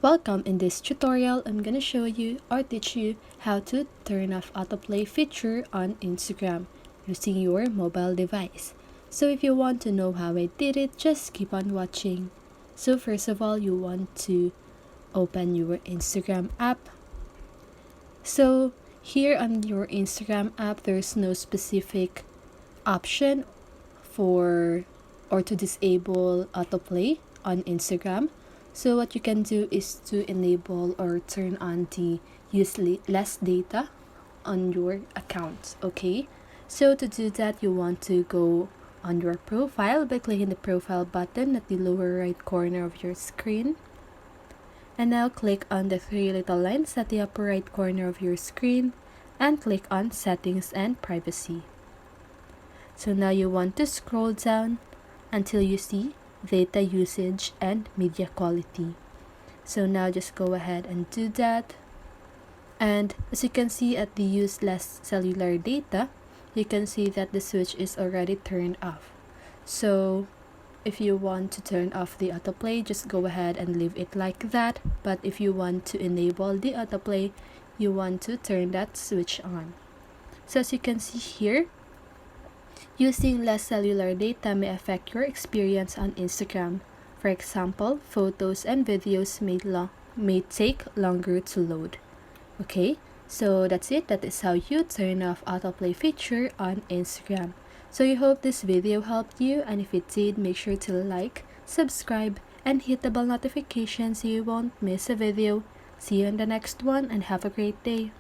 Welcome. In this tutorial, I'm gonna show you or teach you how to turn off autoplay feature on Instagram using your mobile device. So if you want to know how I did it, just keep on watching. So first of all, you want to open your Instagram app. So here on your Instagram app, there's no specific option for or to disable autoplay on Instagram. So what you can do is to enable or turn on the use less data on your account. Okay, so to do that, you want to go on your profile by clicking the profile button at the lower right corner of your screen, and now click on the three little lines at the upper right corner of your screen and click on settings and privacy. So now you want to scroll down until you see data usage and media quality. So now just go ahead and do that. And as you can see at the use less cellular data, you can see that the switch is already turned off. So if you want to turn off the autoplay, just go ahead and leave it like that. But if you want to enable the autoplay, you want to turn that switch on. So as you can see here, using less cellular data may affect your experience on Instagram. For example, photos and videos may take longer to load. Okay, so that's it. That is how you turn off autoplay feature on Instagram. So I hope this video helped you, and if it did, make sure to like, subscribe, and hit the bell notification so you won't miss a video. See you in the next one and have a great day.